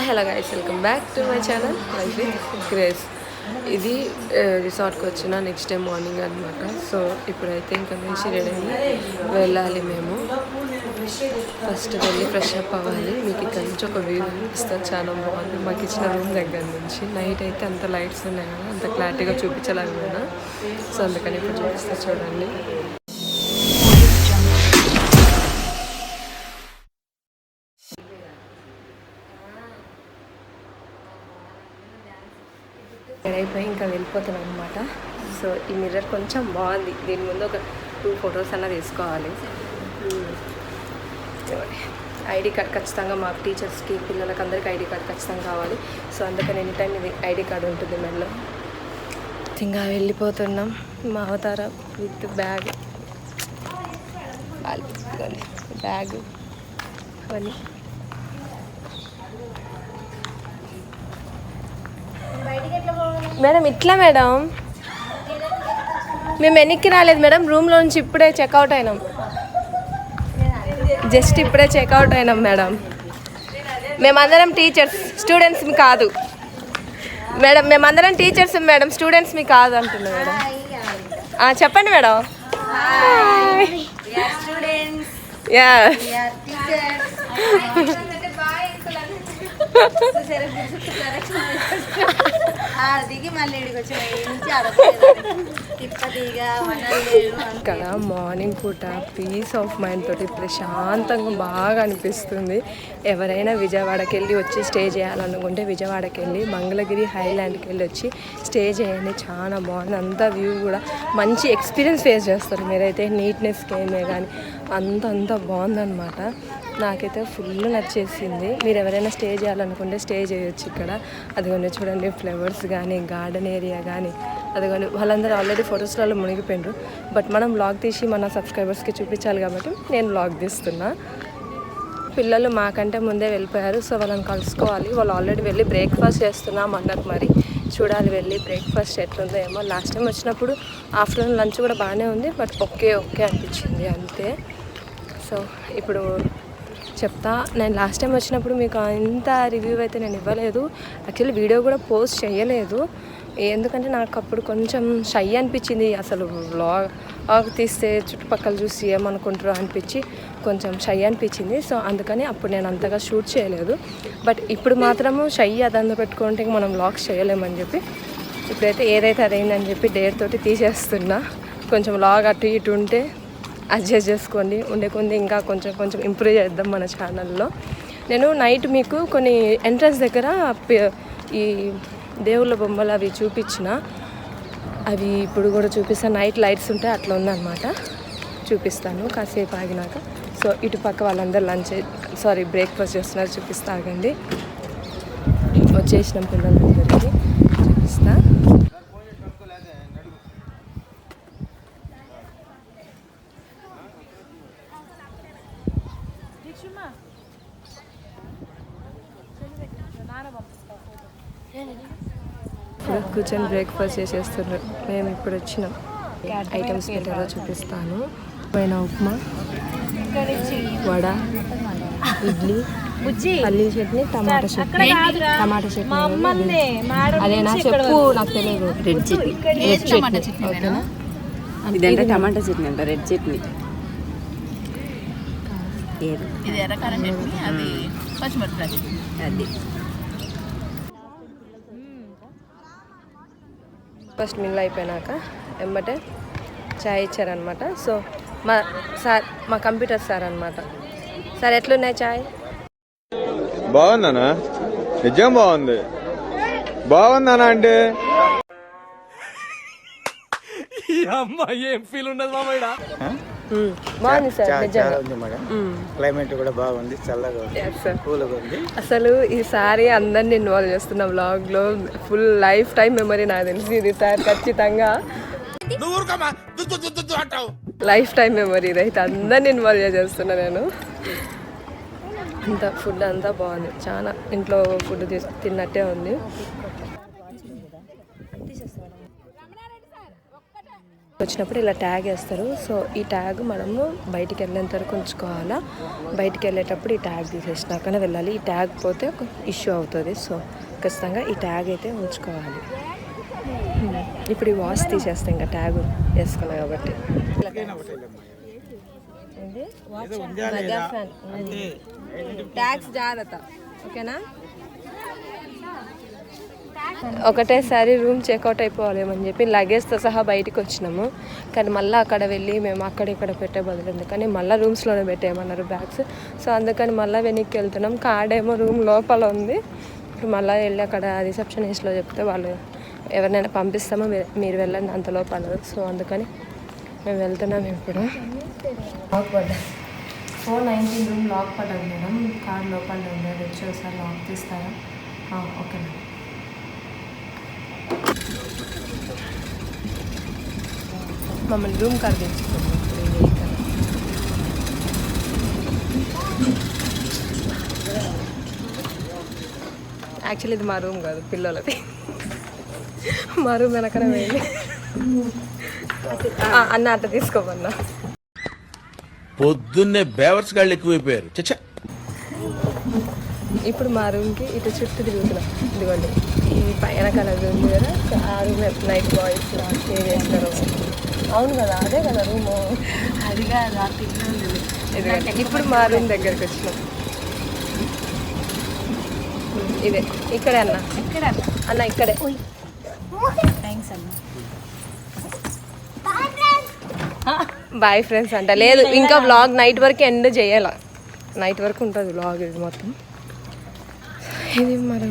Hello guys, welcome back to my channel life with grace. ఇది రిసార్ట్కి వచ్చిన next day morning అనమాట. So ఇప్పుడైతే ఇంకా నుంచి రెడీ అయ్యి వెళ్ళాలి. మేము ఫస్ట్ వెళ్ళి ఫ్రెష్ అప్ అవ్వాలి. మీకు ఇక్కడ నుంచి ఒక వ్యూ ఇస్తాను, చాలా బాగుంది. మాకు ఇచ్చిన రూమ్ దగ్గర నుంచి నైట్ అయితే అంత లైట్స్ ఉన్నాయి కదా, అంత క్లారిటీగా చూపించాలన్నమాట. సో అందుకని ఇప్పుడు చూపిస్తా, చూడండి. అయిపోయి ఇంకా వెళ్ళిపోతున్నాం అనమాట. సో ఈ మిర్రర్ కొంచెం బాగుంది, దీని ముందు ఒక 2 ఫొటోస్ అన్నా తీసుకోవాలి. ఐడి కార్డ్ ఖచ్చితంగా మాకు టీచర్స్కి, పిల్లలకి అందరికీ ఐడి కార్డ్ ఖచ్చితంగా కావాలి. సో అందుకని ఎనీ టైం ఇది ఐడి కార్డు ఉంటుంది మెడలో. ఇంకా వెళ్ళిపోతున్నాం. మా అవతార విత్ బ్యాగ్, బ్యాగ్ అవన్నీ. మేడం ఇట్లా మేడం, మేము వెనక్కి రాలేదు మేడం, రూమ్లో నుంచి ఇప్పుడే చెక్అవుట్ అయినాం. జస్ట్ ఇప్పుడే చెక్అవుట్ అయినాం మేడం. మేమందరం టీచర్స్, స్టూడెంట్స్ మీ కాదు మేడం. మేమందరం టీచర్స్ మేడం, స్టూడెంట్స్ మీ కాదు అంటున్నా మేడం. చెప్పండి మేడం. ఇక్కడ మార్నింగ్ పూట పీస్ ఆఫ్ మైండ్ తోటి ప్రశాంతంగా బాగా అనిపిస్తుంది. ఎవరైనా విజయవాడకి వెళ్ళి వచ్చి స్టే చేయాలనుకుంటే విజయవాడకి వెళ్ళి మంగళగిరి హైలాండ్కి వెళ్ళి వచ్చి స్టే చేయండి, చాలా బాగుంది. అంతా వ్యూ కూడా మంచి ఎక్స్పీరియన్స్ ఫేస్ చేస్తారు మీరైతే. నీట్నెస్ ఏమే కానీ అంత బాగుందన్నమాట. నాకైతే ఫుల్ నచ్చేసింది. మీరు ఎవరైనా స్టే చేయాలనుకుంటే స్టే చేయొచ్చు ఇక్కడ. అదిగోండి చూడండి, ఫ్లవర్స్ కానీ గార్డెన్ ఏరియా కానీ. అదిగోండి వాళ్ళందరూ ఆల్రెడీ ఫొటోస్లలో మునిగిపోయినారు. బట్ మనం వ్లాగ్ తీసి మన సబ్స్క్రైబర్స్కి చూపించాలి కాబట్టి నేను వ్లాగ్ తీస్తున్నా. పిల్లలు మాకంటే ముందే వెళ్ళిపోయారు, సో వాళ్ళని కలుసుకోవాలి. వాళ్ళు ఆల్రెడీ వెళ్ళి బ్రేక్ఫాస్ట్ చేస్తున్నాం అన్నారు. మరి చూడాలి వెళ్ళి బ్రేక్ఫాస్ట్ ఎట్లుందో ఏమో. లాస్ట్ టైం వచ్చినప్పుడు ఆఫ్టర్నూన్ లంచ్ కూడా బాగానే ఉంది, బట్ ఓకే అనిపించింది అంతే. సో ఇప్పుడు చెప్తా. నేను లాస్ట్ టైం వచ్చినప్పుడు మీకు అంత రివ్యూ అయితే నేను ఇవ్వలేదు. యాక్చువల్లీ వీడియో కూడా పోస్ట్ చేయలేదు, ఎందుకంటే నాకు అప్పుడు కొంచెం షై అనిపించింది. అసలు వ్లాగ్ తీస్తే చుట్టుపక్కల చూసి ఏమనుకుంటారో అనిపించి కొంచెం షై అనిపించింది. సో అందుకని అప్పుడు నేను అంతగా షూట్ చేయలేదు. బట్ ఇప్పుడు మాత్రము షై అదంతా పెట్టుకుంటే మనం వ్లాగ్స్ చేయలేమని చెప్పి ఇప్పుడైతే ఏదైతే అదైందని చెప్పి డేర్ తోటి తీసేస్తున్నా. కొంచెం వ్లాగ్ అటు ఇటు ఉంటే అడ్జస్ట్ చేసుకోండి. ఉండే కొంది ఇంకా కొంచెం ఇంప్రూవ్ చేద్దాం మన ఛానల్లో. నేను నైట్ మీకు కొన్ని ఎంట్రన్స్ దగ్గర ఈ దేవుళ్ళ బొమ్మలు అవి చూపించిన, అవి ఇప్పుడు కూడా చూపిస్తాను. నైట్ లైట్స్ ఉంటాయి, అట్లా ఉందన్నమాట. చూపిస్తాను కాసేపు ఆగినాక. సో ఇటు పక్క వాళ్ళందరూ బ్రేక్ఫాస్ట్ చేస్తున్నారు, చూపిస్తా. ఆగండి, వచ్చేసిన పిల్లలందరికీ చూపిస్తా. కూర్చొని బ్రేక్ఫాస్ట్ చేసేస్తున్నారు. మేము ఇప్పుడు వచ్చినాం. ఐటమ్స్ పెట్టారో చూపిస్తాను. పైన ఉప్మా, వడ, ఇడ్లీ, పల్లీ చట్నీ, టమాటా చట్నీ. అదేనా చెప్పు, నాకు తెలియదు. రెడ్ చట్నీ ఓకేనా? ఇదంటే టమాటా చట్నీ అంట, రెడ్ చట్నీ. ఇది ఎర్రకారం చట్నీ, అది పచ్చిమిరపకాయ చట్నీ. అది ఫస్ట్ మిల్ అయిపోయినాక వెంబటే చాయ్ ఇచ్చారనమాట. సో మా కంప్యూటర్ సార్ అనమాట. సార్ ఎట్లున్నాయి చాయ్? బాగుందనా? నిజం బాగుంది. బాగుందనా అంటే ఏం ఫీల్ ఉండదు మామయ్య. బాగుంది సార్, నిజంగా క్లైమేట్ కూడా బాగుంది, చల్లగా ఉంది. అసలు ఈసారి అందరిని ఇన్వాల్వ్ చేస్తున్న వ్లాగ్ లో ఫుల్ లైఫ్ టైం మెమరీ నాకు తెలిసి ఇది సార్. ఖచ్చితంగా లైఫ్ టైం మెమరీ ఇదైతే అందరిని ఇన్వాల్వ్ చేస్తున్నా నేను. అంతా ఫుడ్ అంతా బాగుంది, చాలా ఇంట్లో ఫుడ్ తిన్నట్టే ఉంది. వచ్చినప్పుడు ఇలా ట్యాగ్ వేస్తారు. సో ఈ ట్యాగ్ మనము బయటికి వెళ్ళేంత వరకు ఉంచుకోవాలా. బయటికి వెళ్ళేటప్పుడు ఈ ట్యాగ్ తీసేసినాకనే వెళ్ళాలి. ఈ ట్యాగ్ పోతే ఒక ఇష్యూ అవుతుంది. సో ఖచ్చితంగా ఈ ట్యాగ్ అయితే ఉంచుకోవాలి. ఇప్పుడు ఈ వాచ్ తీసేస్తాం ఇంకా ట్యాగ్ వేసుకున్నాం కాబట్టి. ట్యాగ్స్ జాగ్రత్త, ఓకేనా? ఒకటేసారి రూమ్ చెక్అవుట్ అయిపోవాలేమని చెప్పి లగేజ్తో సహా బయటికి వచ్చినాము. కానీ మళ్ళీ అక్కడ వెళ్ళి మేము అక్కడిక్కడ పెట్టే బదులు ఎందుకని మళ్ళీ రూమ్స్లోనే పెట్టేయమన్నారు బ్యాగ్స్. సో అందుకని మళ్ళీ వెనక్కి వెళ్తున్నాం. కార్డ్ ఏమో రూమ్ లోపల ఉంది. ఇప్పుడు మళ్ళీ వెళ్ళి అక్కడ రిసెప్షనిస్ట్లో చెప్తే వాళ్ళు ఎవరినైనా పంపిస్తామో మీరు వెళ్ళండి అంతలోపు అన్నారు. సో అందుకని మేము వెళ్తున్నాం. ఇప్పుడు లాక్ పడ్డా 419 రూమ్ లాక్ పడ్డది మేడం. కార్డ్ లోపల ఉంది, అది వచ్చి ఒకసారి లాక్ తీస్తారా? Okay madam. మమ్మల్ని రూమ్ కార్డ్ తెచ్చుకోండి. యాక్చువల్లీ ఇది మా రూమ్ కాదు, పిల్లలది. మా రూమ్ వెనకనే వెళ్ళి అన్న అట్ట తీసుకోమన్నా. పొద్దున్నే బేవర్స్ గాళ్ళు ఎక్కువైపోయారు. చచ్చా ఇప్పుడు మా రూమ్కి ఇటు చుట్టూ తిరుగుతున్నాం. ఇదిగోండి ఈ పైన కలర్ ఉంది కదా, ఆ రూమ్ నైట్ బాయ్స్ స్టే చేస్తారు. అవును కదా, అదే కదా రూము. అది కాదు, ఇప్పుడు మా రూమ్ దగ్గరికి వచ్చినాం. ఇదే ఇక్కడే అన్న, అన్న ఇక్కడే. బాయ్ ఫ్రెండ్స్ అంట. లేదు ఇంకా వ్లాగ్ నైట్ వరకు ఎండ్ చేయాల. నైట్ వరకు ఉంటుంది వ్లాగ్ ఇది మొత్తం. ఇది మనం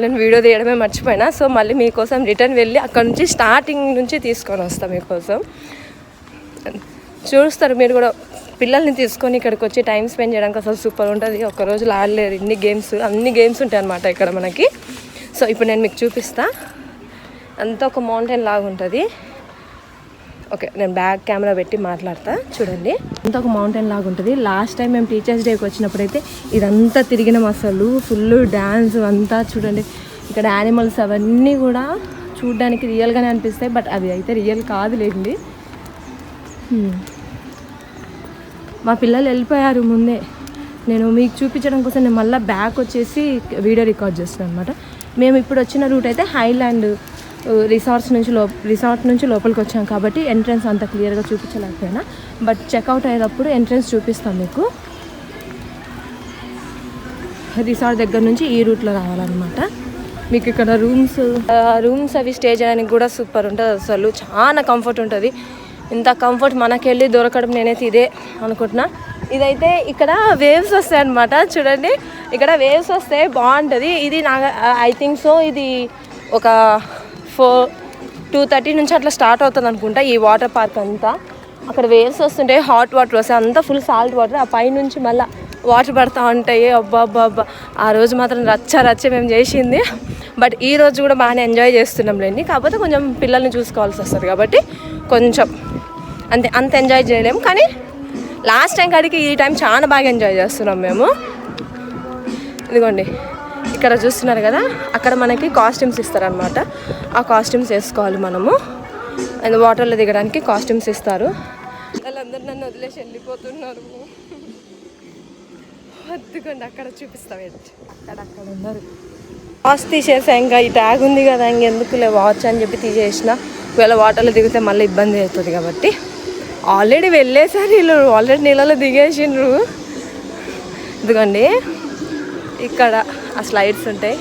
నేను వీడియో తీయడమే మర్చిపోయినా. సో మళ్ళీ మీకోసం రిటర్న్ వెళ్ళి అక్కడ నుంచి స్టార్టింగ్ నుంచి తీసుకొని వస్తాం మీకోసం. చూస్తారు మీరు కూడా. పిల్లల్ని తీసుకొని ఇక్కడికి వచ్చి టైం స్పెండ్ చేయడానికి అసలు సూపర్ ఉంటుంది. ఒక్కరోజులో ఆడలేరు, అన్ని గేమ్స్ ఉంటాయి అన్నమాట ఇక్కడ మనకి. సో ఇప్పుడు నేను మీకు చూపిస్తా. అంతా ఒక మౌంటైన్ లాగా ఉంటుంది. ఓకే, నేను బ్యాక్ కెమెరా పెట్టి మాట్లాడతా. చూడండి, అంతా ఒక మౌంటైన్ లాగా ఉంటుంది. లాస్ట్ టైం మేము టీచర్స్ డేకి వచ్చినప్పుడు అయితే ఇదంతా తిరిగినాం. అసలు ఫుల్ డ్యాన్స్ అంతా చూడండి. ఇక్కడ యానిమల్స్ అవన్నీ కూడా చూడడానికి రియల్గానే అనిపిస్తాయి. బట్ అవి అయితే రియల్ కాదులేండి. మా పిల్లలు వెళ్ళిపోయారు ముందే. నేను మీకు చూపించడం కోసం నేను మళ్ళీ బ్యాక్ వచ్చేసి వీడియో రికార్డ్ చేస్తున్నాను అనమాట. మేము ఇప్పుడు వచ్చిన రూట్ అయితే హైలాండ్ రిసార్ట్ నుంచి లోపలికి వచ్చాం కాబట్టి ఎంట్రన్స్ అంత క్లియర్గా చూపించలేకపోయినా. బట్ చెక్అవుట్ అయ్యేటప్పుడు ఎంట్రన్స్ చూపిస్తాం మీకు. రిసార్ట్ దగ్గర నుంచి ఈ రూట్లో రావాలన్నమాట. మీకు ఇక్కడ రూమ్స్ అవి స్టే చేయడానికి కూడా సూపర్ ఉంటుంది. అసలు చాలా కంఫర్ట్ ఉంటుంది. ఇంత కంఫర్ట్ మనకెళ్ళి దొరకడం నేనైతే ఇదే అనుకుంటున్నా. ఇదైతే ఇక్కడ వేవ్స్ వస్తాయి అన్నమాట. చూడండి, ఇక్కడ వేవ్స్ వస్తే బాగుంటుంది. ఇది ఐ థింక్ సో ఇది ఒక 2:30 నుంచి అట్లా స్టార్ట్ అవుతుంది అనుకుంటా ఈ వాటర్ పార్క్ అంతా. అక్కడ వేవ్స్ వస్తుంటాయి, హాట్ వాటర్ వస్తాయి, అంతా ఫుల్ సాల్ట్ వాటర్. ఆ పైనుంచి మళ్ళీ వాటర్ పడుతూ ఉంటాయి. అబ్బా ఆ రోజు మాత్రం రచ్చ మేము చేసింది. బట్ ఈ రోజు కూడా బాగానే ఎంజాయ్ చేస్తున్నాంలేండి. కాకపోతే కొంచెం పిల్లల్ని చూసుకోవాల్సి వస్తుంది కాబట్టి కొంచెం అంత ఎంజాయ్ చేయలేము. కానీ లాస్ట్ టైం కాడికి ఈ టైం చాలా బాగా ఎంజాయ్ చేస్తున్నాం మేము. ఇదిగోండి ఇక్కడ చూస్తున్నారు కదా, అక్కడ మనకి కాస్ట్యూమ్స్ ఇస్తారనమాట. ఆ కాస్ట్యూమ్స్ వేసుకోవాలి మనము. అండ్ వాటర్లో దిగడానికి కాస్ట్యూమ్స్ ఇస్తారు. వాళ్ళందరూ నన్ను వదిలేసి వెళ్ళిపోతున్నారు. వద్దుకోండి, అక్కడ చూపిస్తాం. అక్కడ ఉన్నారు. వాచ్ తీసేసా. ఇంకా ఈ ట్యాగ్ ఉంది కదా, ఇంకెందుకులే వాచ్ అని చెప్పి తీసేసిన. ఒకవేళ వాటర్లో దిగితే మళ్ళీ ఇబ్బంది అవుతుంది కాబట్టి ఆల్రెడీ వెళ్ళేసారు వీళ్ళు. ఆల్రెడీ నీళ్ళలో దిగేసిండ్రు. ఇదిగోండి ఇక్కడ ఆ స్లైడ్స్ ఉంటాయి.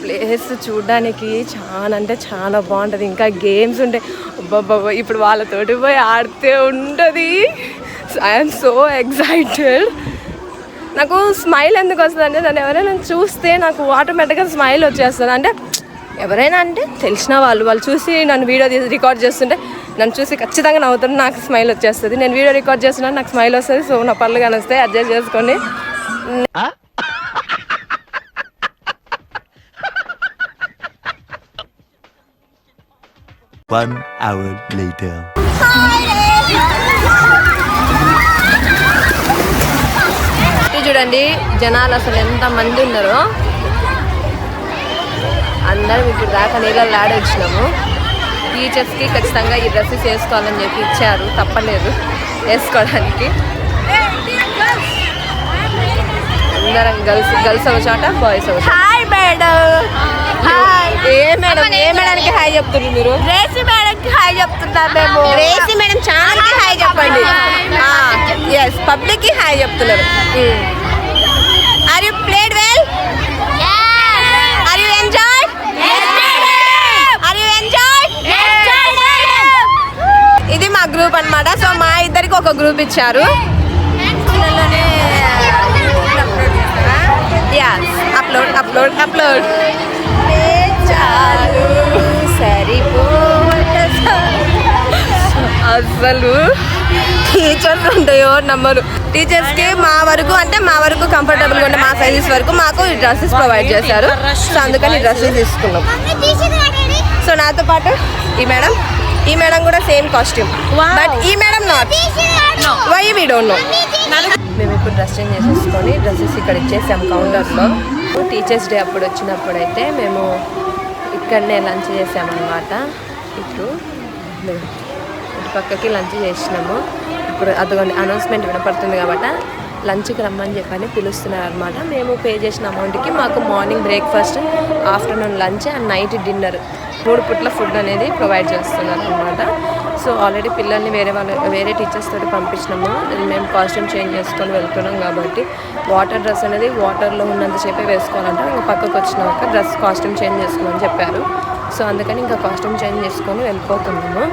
ప్లేస్ చూడడానికి చాలా అంటే చాలా బాగుంటుంది. ఇంకా గేమ్స్ ఉంటాయి. అబ్బాబ్బా, ఇప్పుడు వాళ్ళతోటి పోయి ఆడితే ఉంటుంది. I'm so excited. నాకు స్మైల్ ఎందుకు వస్తుంది అంటే, నన్ను ఎవరైనా చూస్తే నాకు ఆటోమేటిక్గా స్మైల్ వచ్చేస్తుంది. అంటే ఎవరైనా అంటే తెలిసిన వాళ్ళు చూసి నన్ను వీడియో రికార్డ్ చేస్తుంటే నన్ను చూసి ఖచ్చితంగా నవ్వుతాను, నాకు స్మైల్ వచ్చేస్తుంది. నేను వీడియో రికార్డ్ చేస్తున్నాను, నాకు స్మైల్ వస్తుంది. సో నా పళ్ళు కానీ వస్తాయి, అడ్జస్ట్ చేసుకోండి. One hour later. చూడండి జనాలు అసలు ఎంత మంది ఉన్నారో. అందరం ఇప్పుడు దాకా నీళ్ళల్లో ఆడొచ్చినాము. టీచర్స్కి ఖచ్చితంగా ఈ డ్రెస్సెస్ వేసుకోవాలని చెప్పి ఇచ్చారు, తప్పలేదు వేసుకోవడానికి. అందరం గర్ల్స్ ఒక చోట, బాయ్స్ ఒక చోట. Hi madam. ఏ మేడానికి హాయ్ చెప్తున్నారు మీరు? రేసి మేడంకి హాయ్ చెప్తున్నారు మేము. రేసి మేడం ఛానల్కి హాయ్ చెప్పండి. ఎస్, పబ్లిక్కి హాయ్ చెప్తున్నారు. Are you played well? Are you enjoyed? Are you enjoyed? ఇది మా గ్రూప్ అన్నమాట. సో మా ఇద్దరికి ఒక గ్రూప్ ఇచ్చారు. అప్లోడ్ చాలు అసలు టీచర్స్ ఉంటాయో నమ్మరు. టీచర్స్కి మా వరకు కంఫర్టబుల్గా ఉంటే మా సైజెస్ వరకు మాకు ఈ డ్రెస్సెస్ ప్రొవైడ్ చేశారు. సో అందుకని డ్రెస్సెస్ తీసుకున్నాం. సో నాతో పాటు ఈ మేడం కూడా సేమ్ కాస్ట్యూమ్, బట్ ఈ madam not. Why we don't know. మేము ఇప్పుడు డ్రెస్ చేంజ్ చేసేసుకొని డ్రెస్సెస్ ఇక్కడ ఇచ్చేసాం కౌంటర్లో. టీచర్స్ డే అప్పుడు వచ్చినప్పుడైతే మేము ఇక్కడనే లంచ్ చేసామన్నమాట. ఇప్పుడు ఇటు పక్కకి లంచ్ చేసినాము. ఇప్పుడు అదిగోండి అనౌన్స్మెంట్ వినపడుతుంది కాబట్టి లంచ్కి రమ్మని చెప్పని పిలుస్తున్నారు అనమాట. మేము పే చేసిన అమౌంట్కి మాకు morning breakfast, afternoon lunch and night dinner 3 పూట్ల ఫుడ్ అనేది ప్రొవైడ్ చేస్తున్నారు అనమాట. సో ఆల్రెడీ పిల్లల్ని వేరే టీచర్స్ తోటి పంపించినాము. మేము కాస్ట్యూమ్ చేంజ్ చేసుకొని వెళ్తున్నాం కాబట్టి వాటర్ డ్రెస్ అనేది వాటర్లో ఉన్నంతసేపే వేసుకోవాలంటే ఇంకా పక్కకు వచ్చినాక కాస్ట్యూమ్ చేంజ్ చేసుకోమని చెప్పారు. సో అందుకని ఇంకా కాస్ట్యూమ్ చేంజ్ చేసుకొని వెళ్ళిపోతున్నాము.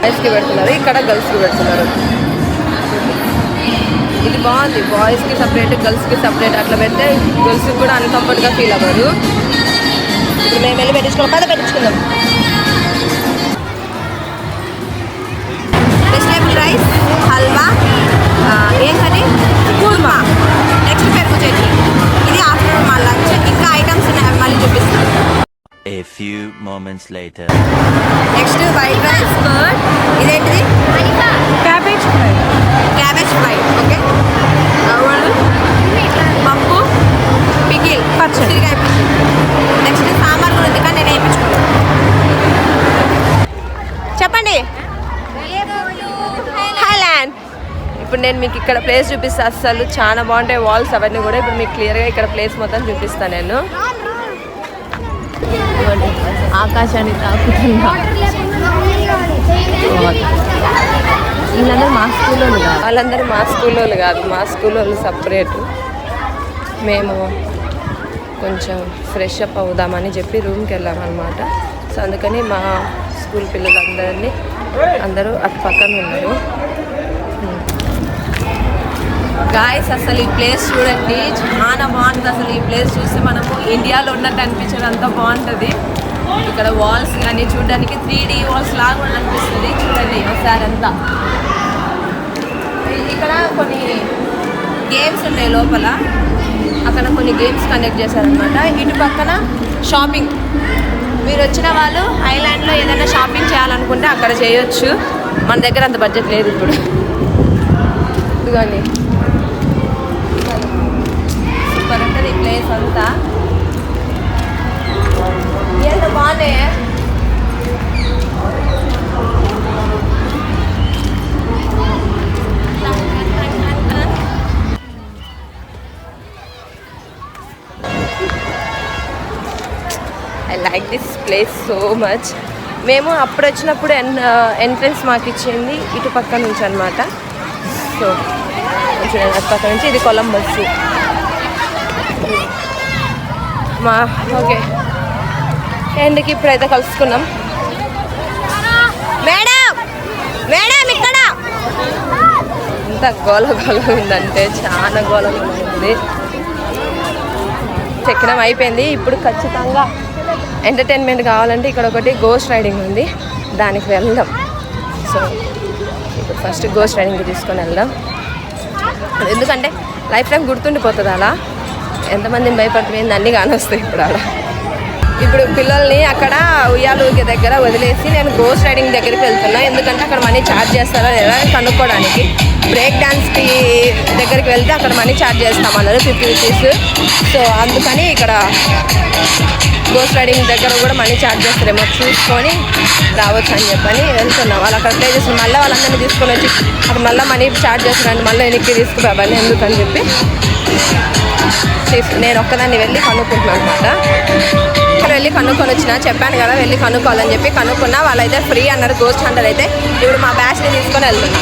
బాయ్స్కి పెడుతున్నారు, ఇక్కడ గర్ల్స్కి పెడుతున్నారు. ఇది బాగుంది. బాయ్స్కి సపరేట్, గర్ల్స్కి సపరేట్ అట్లా పెడితే గర్ల్స్కి కూడా అన్కంఫర్ట్గా ఫీల్ అవ్వరు. ఇప్పుడు మేము వెళ్ళి పెట్టించుకుందాం. వెజిటేబుల్ రైస్, హల్వా, ఏం కర్రీ, కూర్మా, నెక్స్ట్ పెరుగు చట్నీ. ఇది ఆఫ్టర్నూన్ మా లంచ్. ఇంకా ఐటమ్స్ ఉన్నాయి, మళ్ళీ చూపిస్తాం. A few moments later. Next white rice, curd. ఇదేంటిది? Cabbage fry. ఓకే. పప్పు, పికిల్, పచ్చిమిరకాయ పికిల్. నెక్స్ట్ సాంబార్ కూడా ఉంది కానీ నేను వేయించుకున్నాను. చెప్పండి. హాయ్లాండ్. ఇప్పుడు నేను మీకు ఇక్కడ ప్లేస్ చూపిస్తాను. అసలు చాలా బాగుంటాయి వాల్స్ అవన్నీ కూడా. ఇప్పుడు మీకు క్లియర్గా ఇక్కడ ప్లేస్ మొత్తం చూపిస్తాను నేను. ఆకాశాన్ని తాకుతున్నా. వీళ్ళందరూ మా స్కూల్లో కాదు, వాళ్ళందరూ మా స్కూల్లో కాదు, మా స్కూల్లో సపరేట్. మేము కొంచెం ఫ్రెష్ అప్ అవుదామని చెప్పి రూమ్కి వెళ్ళామన్నమాట. సో అందుకని మా స్కూల్ అందరూ అటు పక్కన ఉన్నారు. గాయస్ అసలు ఈ ప్లేస్ చూడండి, చాలా బాగుంటుంది. అసలు ఈ ప్లేస్ చూస్తే మనము ఇండియాలో ఉన్నట్టు అనిపించేది, అంత బాగుంటుంది. ఇక్కడ వాల్స్ కానీ చూడడానికి 3D వాల్స్ లాగా కూడా అనిపిస్తుంది. చూడండి ఒకసారి అంతా. ఇక్కడ కొన్ని గేమ్స్ ఉన్నాయి లోపల, అక్కడ కొన్ని గేమ్స్ కండక్ట్ చేశారనమాట. ఇటు పక్కన షాపింగ్. మీరు వచ్చిన వాళ్ళు ఐలాండ్లో ఏదైనా షాపింగ్ చేయాలనుకుంటే అక్కడ చేయొచ్చు. మన దగ్గర అంత బడ్జెట్ లేదు ఇప్పుడు. ఇదిగోండి, సూపర్ ఉంటుంది ఈ ప్లేస్ అంతా. ఎంత బాగున్నాయి. I like this place so much. మేము అప్పుడు వచ్చినప్పుడు ఎంట్రన్స్ మాకు ఇచ్చింది ఇటు పక్క నుంచి అనమాట. సో చూడండి అటు పక్క నుంచి. ఇది కొలంబస్. ఓకే, ఎండ్కి ఇప్పుడైతే కలుసుకున్నాం. మేడం ఇక్కడ ఎంత గోల ఉందంటే చాలా గోల ఉంది. చెక్కడం అయిపోయింది. ఇప్పుడు ఖచ్చితంగా ఎంటర్టైన్మెంట్ కావాలంటే ఇక్కడ ఒకటి గోస్ట్ రైడింగ్ ఉంది, దానికి వెళ్దాం. సో ఇప్పుడు ఫస్ట్ గోస్ట్ రైడింగ్కి తీసుకొని వెళ్దాం. ఎందుకంటే లైఫ్ టైం గుర్తుండిపోతుంది. అలా ఎంతమందిని భయపడిపోయింది అన్నీ కానొస్తాయి ఇప్పుడు అలా. ఇప్పుడు పిల్లల్ని అక్కడ ఉయ్యాలూకి దగ్గర వదిలేసి నేను గోస్ట్ రైడింగ్ దగ్గరికి వెళ్తున్నా. ఎందుకంటే అక్కడ మనీ ఛార్జ్ చేస్తారా లేదా కనుక్కోవడానికి. బ్రేక్ డాన్స్కి దగ్గరికి వెళ్తే అక్కడ మనీ ఛార్జ్ చేస్తామన్నారు 50 రూపీస్. సో అందుకని ఇక్కడ గోస్ట్ రైడింగ్ దగ్గర కూడా మనీ ఛార్జ్ చేస్తారేమో చూసుకొని రావచ్చు అని చెప్పని వెళ్తున్నాం. వాళ్ళు అక్కడ ప్లే చేస్తారు, మళ్ళీ వాళ్ళందరినీ తీసుకొని వచ్చి అక్కడ మళ్ళీ మనీ ఛార్జ్ చేస్తారండి, మళ్ళీ వెనక్కి తీసుకురావాలి ఎందుకని చెప్పి నేను ఒక్కదాన్ని వెళ్ళి కనుక్కుంటున్నాను అనమాట. ఇక్కడ వెళ్ళి కనుక్కొని వచ్చిన, చెప్పాను కదా వెళ్ళి కనుక్కోవాలని చెప్పి కనుక్కున్నా. వాళ్ళైతే ఫ్రీ అన్నారు గోస్ట్ హంటర్ అయితే. ఇప్పుడు మా బ్యాచ్ని తీసుకొని వెళ్తున్నా.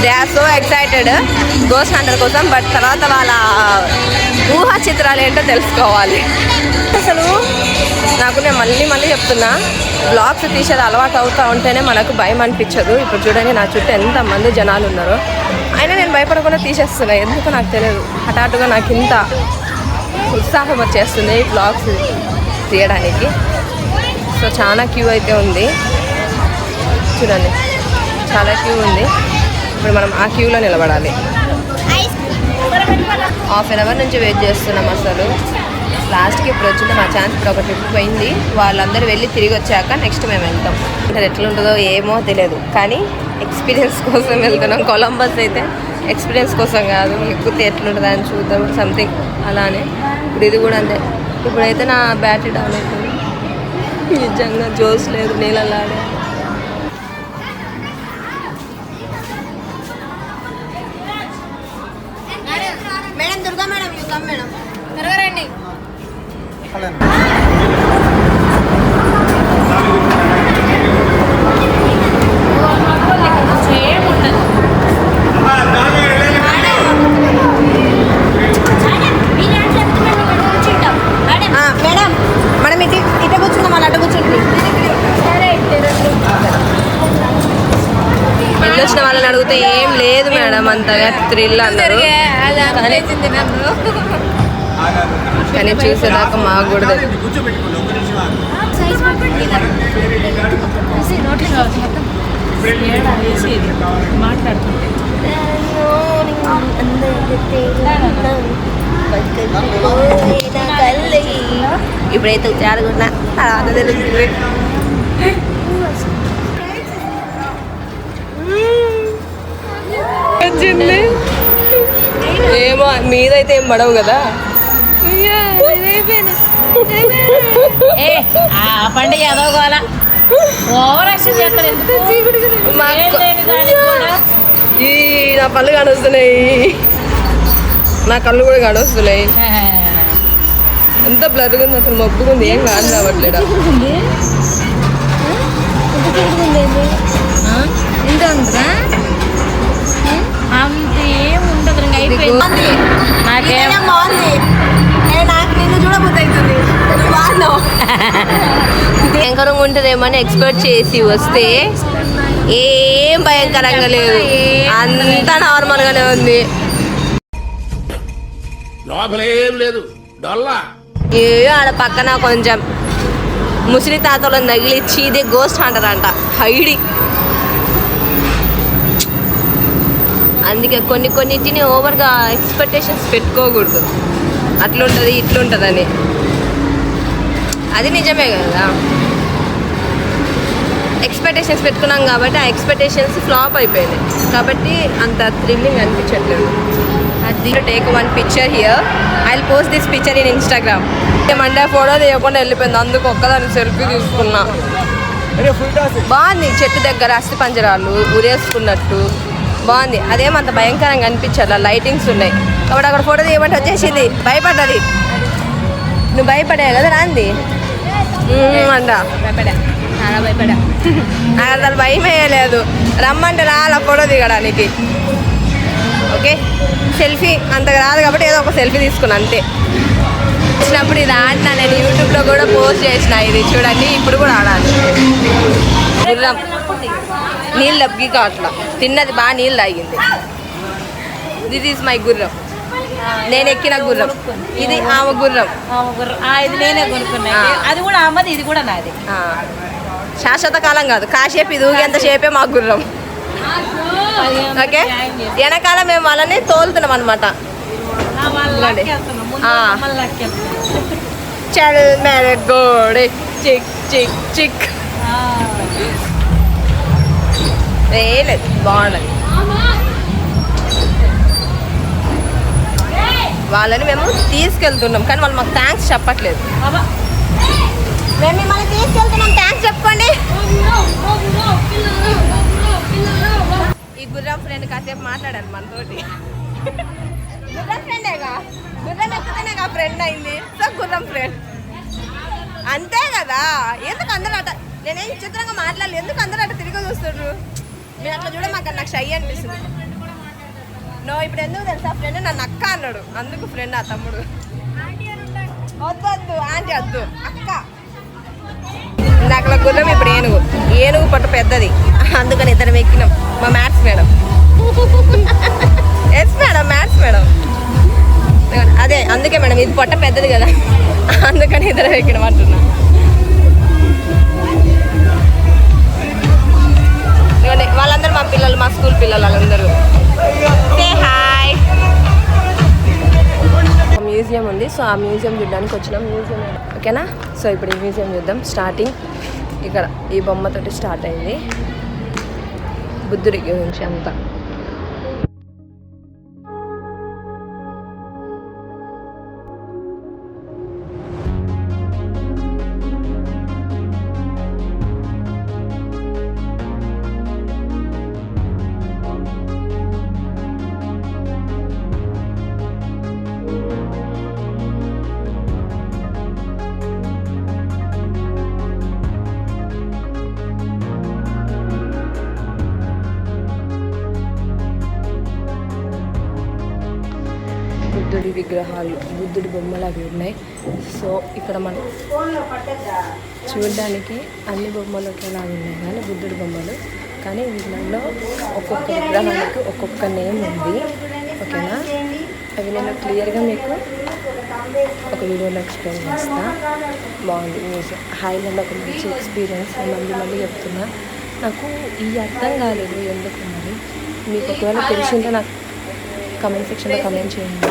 They are so excited ghost hunter కోసం. బట్ తర్వాత వాళ్ళ ఊహా చిత్రాలు ఏంటో తెలుసుకోవాలి. అసలు నాకు నేను మళ్ళీ చెప్తున్నా, బ్లాగ్స్ తీసేది అలవాటు అవుతూ ఉంటేనే మనకు భయం అనిపించదు. ఇప్పుడు చూడండి నా చుట్టూ ఎంతమంది జనాలు ఉన్నారో, అయినా నేను భయపడకుండా తీసేస్తున్నా. ఎందుకో నాకు తెలియదు, హఠాత్తుగా నాకు ఇంత ఉత్సాహం వచ్చేస్తుంది బ్లాగ్స్ తీయడానికి. సో చాలా క్యూ అయితే ఉంది చూడండి, చాలా క్యూ ఉంది. ఇప్పుడు మనం ఆ క్యూలో నిలబడాలి. హాఫ్ అన్ అవర్ నుంచి వెయిట్ చేస్తున్నాం. అసలు లాస్ట్కి ఇప్పుడు వచ్చింది మా ఛాన్స్. ఇప్పుడు ఒక ట్రిప్ పోయింది, వాళ్ళందరూ వెళ్ళి తిరిగి వచ్చాక నెక్స్ట్ మేము వెళ్తాం. అంటే ఎట్లుంటుందో ఏమో తెలియదు, కానీ ఎక్స్పీరియన్స్ కోసం వెళ్తున్నాం. కొలంబస్ అయితే ఎక్స్పీరియన్స్ కోసం కాదు, ఎక్కితే ఎట్లుంటుందో అని చూద్దాం సంథింగ్ అలానే. ఇప్పుడు ఇది కూడా అంతే. ఇప్పుడైతే నా బ్యాటరీ డౌన్ అవుతుంది, నిజంగా జోస్ లేదు నీళ్ళలాడే. మేడం దుర్గా మేడం యుగం మేడం త్వరగా రండి. మేడం మనం ఇటు కూర్చుందాం, అలా అటు కూర్చుంటుంది. వెళ్ళి వచ్చిన వాళ్ళని అడిగితే ఏం లేదు మేడం అంతగా థ్రిల్ అన్నారు. కానీ చూసేదాకా మాకు కూడా ఇప్పుడైతే ఉచ్చారకున్నా తర్వాత తెలుస్తుంది. ఏమో మీదైతే ఏం పడవు కదా. పండుగ ఎదవగోలా ఓవర్ యాక్షన్ చేస్తారు. నా పళ్ళు కానొస్తున్నాయి, నా కళ్ళు కూడా కానొస్తున్నాయి. ఎంత బ్లర్గా ఉంది అసలు, మబ్బుకుంది, ఏం కాదు రావట్లేదా. ఎంత ఉంటుందా? అంత ఏం ఉండదు. నాకేం బాగుంది, నాకు నిన్ను చూడబోతుంది. భయంకరంగా ఉంటుందేమని ఎక్స్పెక్ట్ చేసి వస్తే ఏం భయంకరంగా లేదు, అంతా నార్మల్ గానే ఉంది. లోపలేం లేదు డొల్లా. ఏ ఆడ పక్కన కొంచెం ముసలి తాతలను తగిలిచ్చి ఇదే గోస్ట్ అంటారంట, హైడి. అందుకే కొన్నిటిని ఓవర్గా ఎక్స్పెక్టేషన్స్ పెట్టుకోకూడదు. అట్లుంటుంది ఇట్లుంటుందని, అది నిజమే కదా. ఎక్స్పెక్టేషన్స్ పెట్టుకున్నాం కాబట్టి ఆ ఎక్స్పెక్టేషన్స్ ఫ్లాప్ అయిపోయినాయి, కాబట్టి అంత థ్రిల్లింగ్ అనిపించట్లేదు. అది take one picture here, I will post this picture in Instagram. Monday photo తీయకుండా వెళ్ళిపోయింది, అందుకు ఒక్కదాన్ని సెల్ఫీ తీసుకున్నా. బాగుంది, చెట్టు దగ్గర అస్థి పంజరాలు ఉరేసుకున్నట్టు బాగుంది. అదేమంత భయంకరంగా అనిపించాలి, లైటింగ్స్ ఉన్నాయి కాబట్టి అక్కడ ఫోటో తీయమంటే వచ్చేసింది. భయపడ్డది, నువ్వు భయపడే కదా రాంది అంట. చాలా భయపడా, నాకు అసలు భయం వేయలేదు. రమ్మంటే రాలా ఫోటో దిగడానికి. ఓకే, సెల్ఫీ అంతగా రాదు కాబట్టి ఏదో ఒక సెల్ఫీ తీసుకున్నా అంతే. వచ్చినప్పుడు ఇది ఆడినా, నేను యూట్యూబ్లో కూడా పోస్ట్ చేసిన. ఇది చూడండి, ఇప్పుడు కూడా ఆడాలి. గుర్రం నీళ్ళు డబ్బి కావట్లా, తిన్నది బాగా నీళ్ళు తాగింది. దిస్ ఈజ్ మై గుర్రం, నేను ఎక్కిన గుర్రం. ఇది ఆమె గుర్రం, ఇది నేనే కొనుక్కున్నా. అది కూడా అమ్మది, ఇది కూడా నాది. శాశ్వత కాలం కాదు, కాసేపు ఇది ఊగేంత సేపే మా గుర్రం. ఓకే, వెనకాల మేము వాళ్ళని తోలుతున్నాం అనమాట. చల్ మేరే గోడే చిక్ చిక్ చిక్. లేదు బాగుండదు. వాళ్ళని మేము తీసుకెళ్తున్నాం, కానీ వాళ్ళు మాకు థ్యాంక్స్ చెప్పట్లేదు. మేము మిమ్మల్ని తీసుకెళ్తున్నాం, థ్యాంక్స్ చెప్పుకోండి. ఈ గుర్రం ఫ్రెండ్ కాసేపు మాట్లాడారు మనతోటి. గుర్రం ఫ్రెండేగా, గుర్రం ఎక్కడనేగా ఫ్రెండ్ అయింది. సో గుర్రం ఫ్రెండ్ అంతే కదా. ఎందుకు అందరూ అట, నేనేం విచిత్రంగా మాట్లాడలేదు, ఎందుకు అందరూ అట తిరిగి చూస్తున్నారు? మీరు అట్లా చూడ మాకు నాకు షై అనిపిస్తుంది. నో ఇప్పుడు ఎందుకు తెలుసా, ఫ్రెండ్ నన్ను అక్క అన్నాడు, అందుకు ఫ్రెండ్ ఆ తమ్ముడు. వద్దు ఆంటీ వద్దు, అక్క. ఇందాకలా గుర్రం, ఇప్పుడు ఏనుగు పట్టు పెద్దది, అందుకని ఇద్దరం ఎక్కినాం. మా maths madam. Yes madam, maths madam. అదే అందుకే మేడం, ఇది పొట్ట పెద్దది కదా, అందుకని ఇద్దరం ఎక్కినాం అంటున్నా. వాళ్ళందరూ మా పిల్లలు, మా స్కూల్ పిల్లలు వాళ్ళందరూ. హాయ్. మ్యూజియం ఉంది, సో ఆ మ్యూజియం చూడడానికి వచ్చినాం. మ్యూజియం ఓకేనా. సో ఇప్పుడు ఈ మ్యూజియం చూద్దాం. స్టార్టింగ్ ఇక్కడ ఈ బొమ్మతోటి స్టార్ట్ అయింది, బుద్ధుడి గురించి అంతా. బుద్ధుడి విగ్రహాలు, బుద్ధుడి బొమ్మలు అవి ఉన్నాయి. సో ఇక్కడ మనం చూడడానికి అన్ని బొమ్మలు ఒకేలాగా ఉన్నాయి, కానీ బుద్ధుడి బొమ్మలు, కానీ వీళ్ళలో ఒక్కొక్క విగ్రహానికి ఒక్కొక్క నేమ్ ఉంది. ఓకేనా, అవి నేను క్లియర్గా మీకు ఒక వీడియోలో ఎక్స్ప్లెయిన్ చేస్తా. బాగుంది మ్యూజియం. హైలాండ్ ఒక మంచి ఎక్స్పీరియన్స్. మళ్ళీ చెప్తున్నా, నాకు ఈ అర్థం కాలేదు ఎందుకు మరి. మీకు ఒకవేళ తెలిసింటే నాకు కమెంట్ సెక్షన్లో కమెంట్ చేయండి.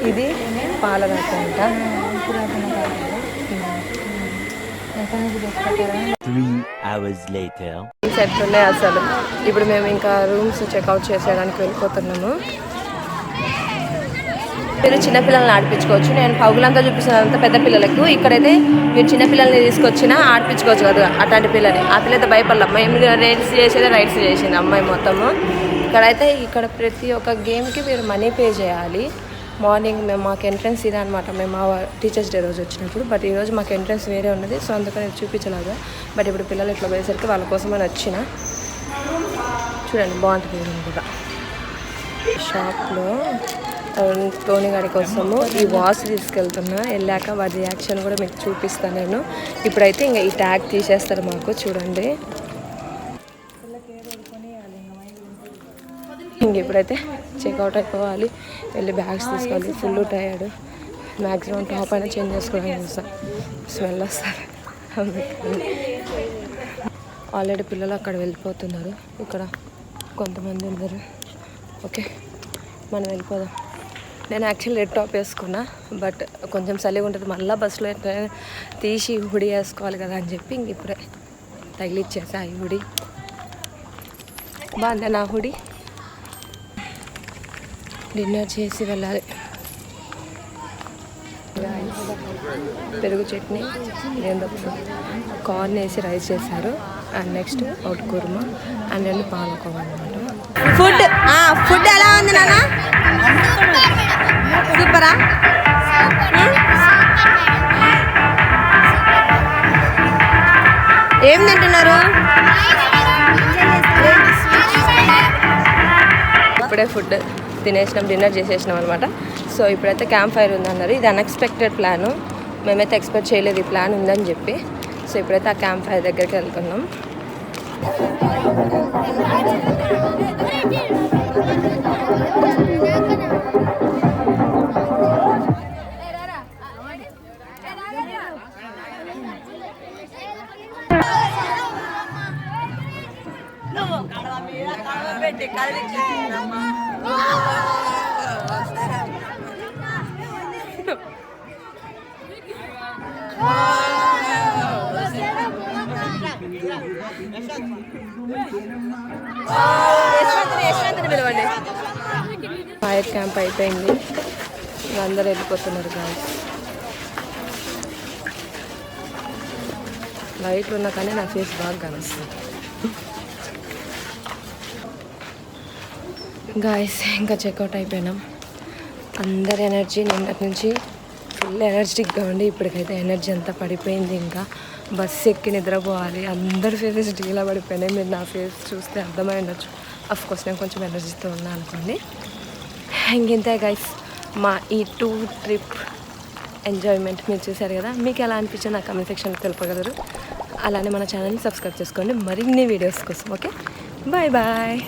ఇది పాలరాట అంట. 3 hours later. సెట్ ఉన్నాయి అసలు. ఇప్పుడు మేము ఇంకా రూమ్స్ చెక్అవుట్ చేసేయడానికి వెళ్ళిపోతున్నాము. మీరు చిన్నపిల్లల్ని ఆడిపించుకోవచ్చు. నేను పౌగులంతా చూపిస్తానంత పెద్ద పిల్లలకు. ఇక్కడైతే మీరు చిన్నపిల్లల్ని తీసుకొచ్చినా ఆడిపించుకోవచ్చు కదా అట్లాంటి పిల్లని. ఆ పిల్లతో భయపడలే. మేము రైడ్స్ చేసేదే రైడ్స్ చేసింది అమ్మాయి మొత్తము. ఇక్కడ ప్రతి ఒక్క గేమ్కి మీరు మనీ పే చేయాలి. మార్నింగ్ మాకు ఎంట్రన్స్ ఇదే అనమాట. మేము మా టీచర్స్ డే రోజు వచ్చినప్పుడు, బట్ ఈరోజు మాకు ఎంట్రన్స్ వేరే ఉన్నది, సో అందుకని చూపించలేదు. బట్ ఇప్పుడు పిల్లలు ఇట్లా పోయేసరికి వాళ్ళ కోసమని వచ్చిన. చూడండి బాగుంటుంది కూడా. షాప్లో టోనీ గారి కోసము ఈ వాచ్ తీసుకెళ్తున్నా. వెళ్ళాక వాడి రియాక్షన్ కూడా మీకు చూపిస్తాను నేను. ఇప్పుడైతే ఇంకా ఈ ట్యాగ్ తీసేస్తారు మాకు. చూడండి ఇంక ఇప్పుడైతే చెక్అవుట్ అయిపోవాలి, వెళ్ళి బ్యాగ్స్ తీసుకోవాలి. ఫుల్ టైర్డ్, మ్యాక్సిమం టాప్ అయినా చేంజ్ చేసుకోవడానికి చూస్తాను, స్మెల్ వస్తారు అందుకని. ఆల్రెడీ పిల్లలు అక్కడ వెళ్ళిపోతున్నారు, ఇక్కడ కొంతమంది ఉన్నారు. ఓకే మనం వెళ్ళిపోదాం. నేను యాక్చువల్లీ రెడ్ టాప్ వేసుకున్నా, బట్ కొంచెం చలిగా ఉంటుంది, మళ్ళీ బస్సులో తీసి హుడీ వేసుకోవాలి కదా అని చెప్పి ఇంక ఇప్పుడే తగిలిచ్చేసా ఈ హుడీ. బాగుందా నా హుడీ? డిన్నర్ చేసి వెళ్ళాలి. పెరుగు చట్నీ, కార్న్ వేసి రైస్ చేశారు, అండ్ నెక్స్ట్ అవుట్ కుర్మా, అండ్ రెండు పాలకోవా అనమాట. ఫుడ్ ఎలా ఉంది నాన్న? సూపరా? ఏం తింటున్నారు? ఇప్పుడే ఫుడ్ తినేసినాం, డిన్నర్ చేసేసినాం అనమాట. సో ఇప్పుడైతే క్యాంప్ ఫైర్ ఉందన్నారు. ఇది అన్ఎక్స్పెక్టెడ్ ప్లాను, మేమైతే ఎక్స్పెక్ట్ చేయలేదు ఈ ప్లాన్ ఉందని చెప్పి. సో ఇప్పుడైతే ఆ క్యాంప్ ఫైర్ దగ్గరికి వెళ్తున్నాం. యశ్వంత్ని పిలవండి. ఫైర్ క్యాంప్ అయిపోయింది, అందరూ వెళ్ళిపోతున్నారు గాయస్. లైట్లు ఉన్నా కానీ నా ఫేస్ బాగా కనిపిస్తుంది గాయస్. ఇంకా చెక్అవుట్ అయిపోయినాం. అందరి ఎనర్జీ నిన్నటి నుంచి ఫుల్ ఎనర్జెటిక్గా ఉండి ఇప్పటికైతే ఎనర్జీ అంతా పడిపోయింది. ఇంకా బస్సు ఎక్కి నిద్రపోవాలి. అందరి ఫేసెస్ డీలా పడిపోయినాయి. మీరు నా ఫేస్ చూస్తే అర్థమై ఉండొచ్చు. అఫ్కోర్స్ నేను కొంచెం ఎనర్జీతో ఉన్నాను అనుకోండి. ఇంకెంతే గైస్ మా ఈ టూర్ ట్రిప్ ఎంజాయ్మెంట్ మీరు చూసారు కదా. మీకు ఎలా అనిపించింది నా కామెంట్ సెక్షన్లో తెలుపగలరు. అలానే మన ఛానల్ని సబ్స్క్రైబ్ చేసుకోండి మరిన్ని వీడియోస్ కోసం. Okay, bye bye.